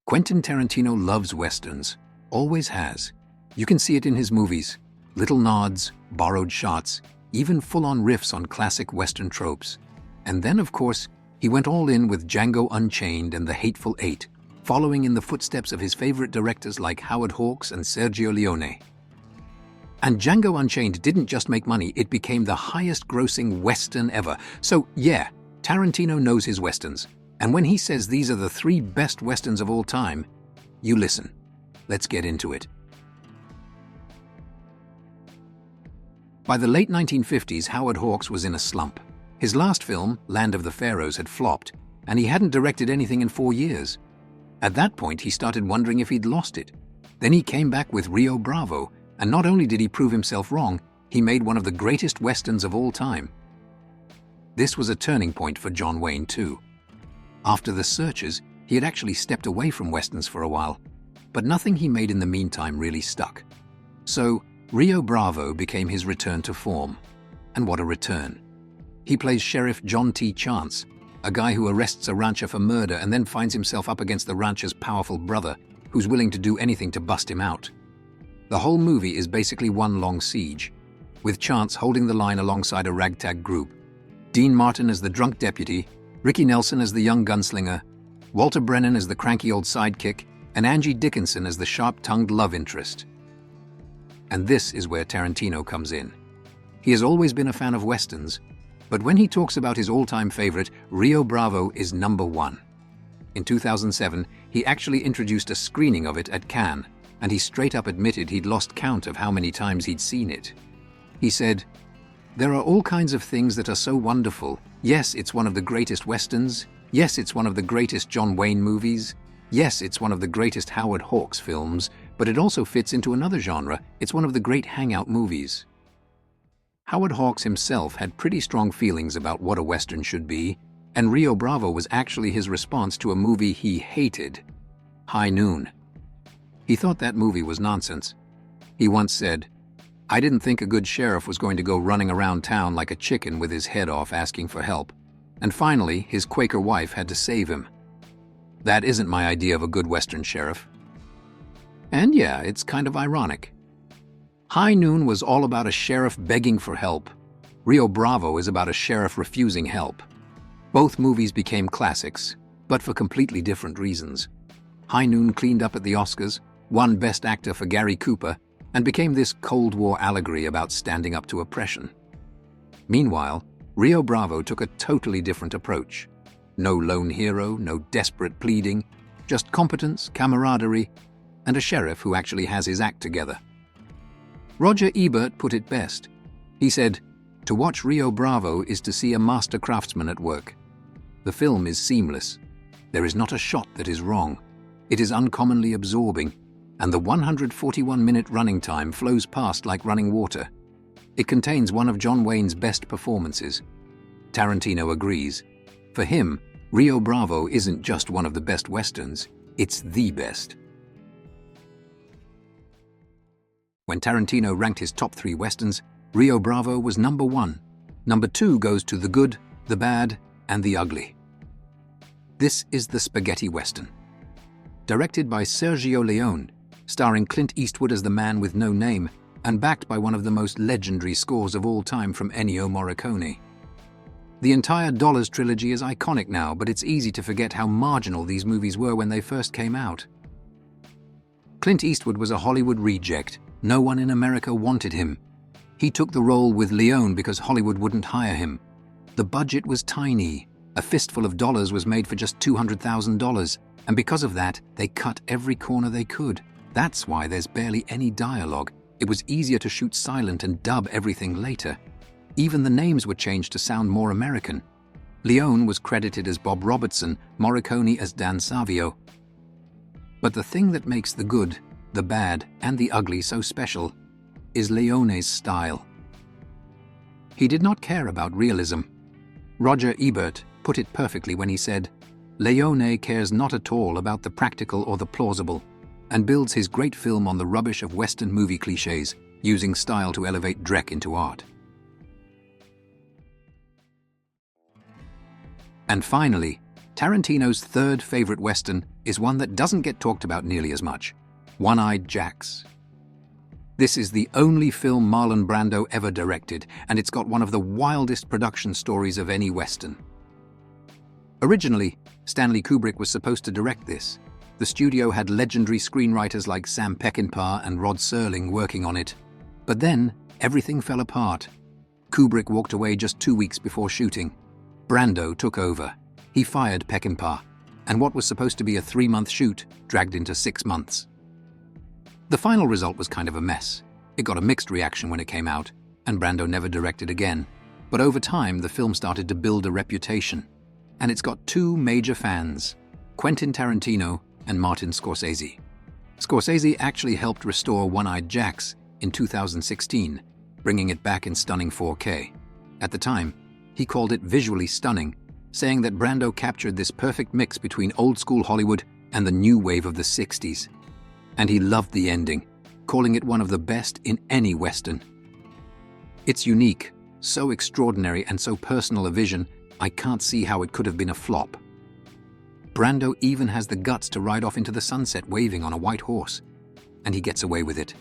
Quentin Tarantino loves westerns, always has. You can see it in his movies, little nods, borrowed shots, even full-on riffs on classic western tropes. And then, of course, he went all in with Django Unchained and The Hateful Eight, following in the footsteps of his favorite directors like Howard Hawks and Sergio Leone. And Django Unchained didn't just make money, it became the highest-grossing western ever. So yeah, Tarantino knows his westerns. And when he says these are the 3 best westerns of all time, you listen. Let's get into it. By the late 1950s, Howard Hawks was in a slump. His last film, Land of the Pharaohs, had flopped, and he hadn't directed anything in 4 years. At that point, he started wondering if he'd lost it. Then he came back with Rio Bravo, and not only did he prove himself wrong, he made one of the greatest westerns of all time. This was a turning point for John Wayne, too. After The Searchers, he had actually stepped away from westerns for a while, but nothing he made in the meantime really stuck. So, Rio Bravo became his return to form. And what a return. He plays Sheriff John T. Chance, a guy who arrests a rancher for murder and then finds himself up against the rancher's powerful brother, who's willing to do anything to bust him out. The whole movie is basically one long siege, with Chance holding the line alongside a ragtag group. Dean Martin as the drunk deputy, Ricky Nelson as the young gunslinger, Walter Brennan as the cranky old sidekick, and Angie Dickinson as the sharp-tongued love interest. And this is where Tarantino comes in. He has always been a fan of westerns, but when he talks about his all-time favorite, Rio Bravo is #1. In 2007, he actually introduced a screening of it at Cannes, and he straight up admitted he'd lost count of how many times he'd seen it. He said, "There are all kinds of things that are so wonderful. Yes, it's one of the greatest westerns. Yes, it's one of the greatest John Wayne movies. Yes, it's one of the greatest Howard Hawks films, but it also fits into another genre. It's one of the great hangout movies." Howard Hawks himself had pretty strong feelings about what a western should be, and Rio Bravo was actually his response to a movie he hated, High Noon. He thought that movie was nonsense. He once said, "I didn't think a good sheriff was going to go running around town like a chicken with his head off asking for help. And finally, his Quaker wife had to save him. That isn't my idea of a good Western sheriff." And yeah, it's kind of ironic. High Noon was all about a sheriff begging for help. Rio Bravo is about a sheriff refusing help. Both movies became classics, but for completely different reasons. High Noon cleaned up at the Oscars, won Best Actor for Gary Cooper, and became this Cold War allegory about standing up to oppression. Meanwhile, Rio Bravo took a totally different approach. No lone hero, no desperate pleading, just competence, camaraderie, and a sheriff who actually has his act together. Roger Ebert put it best. He said, "To watch Rio Bravo is to see a master craftsman at work. The film is seamless. There is not a shot that is wrong. It is uncommonly absorbing, and the 141-minute running time flows past like running water. It contains one of John Wayne's best performances." Tarantino agrees. For him, Rio Bravo isn't just one of the best westerns, it's the best. When Tarantino ranked his top 3 westerns, Rio Bravo was #1. #2 goes to The Good, The Bad, and The Ugly. This is the spaghetti western. Directed by Sergio Leone, starring Clint Eastwood as the man with no name, and backed by one of the most legendary scores of all time from Ennio Morricone. The entire Dollars trilogy is iconic now, but it's easy to forget how marginal these movies were when they first came out. Clint Eastwood was a Hollywood reject. No one in America wanted him. He took the role with Leone because Hollywood wouldn't hire him. The budget was tiny. A fistful of dollars was made for just $200,000, and because of that, they cut every corner they could. That's why there's barely any dialogue. It was easier to shoot silent and dub everything later. Even the names were changed to sound more American. Leone was credited as Bob Robertson, Morricone as Dan Savio. But the thing that makes The Good, The Bad, and The Ugly so special is Leone's style. He did not care about realism. Roger Ebert put it perfectly when he said, "Leone cares not at all about the practical or the plausible, and builds his great film on the rubbish of Western movie cliches, using style to elevate Drek into art." And finally, Tarantino's third favorite Western is one that doesn't get talked about nearly as much: One-Eyed Jacks. This is the only film Marlon Brando ever directed, and it's got one of the wildest production stories of any Western. Originally, Stanley Kubrick was supposed to direct this. The studio had legendary screenwriters like Sam Peckinpah and Rod Serling working on it. But then, everything fell apart. Kubrick walked away just 2 weeks before shooting. Brando took over. He fired Peckinpah, and what was supposed to be a 3-month shoot dragged into 6 months. The final result was kind of a mess. It got a mixed reaction when it came out, and Brando never directed again. But over time, the film started to build a reputation. And it's got 2 major fans: Quentin Tarantino and Martin Scorsese. Scorsese actually helped restore One-Eyed Jacks in 2016, bringing it back in stunning 4K. At the time, he called it visually stunning, saying that Brando captured this perfect mix between old-school Hollywood and the new wave of the 60s. And he loved the ending, calling it one of the best in any Western. It's unique, so extraordinary and so personal a vision, I can't see how it could have been a flop. Brando even has the guts to ride off into the sunset waving on a white horse, and he gets away with it.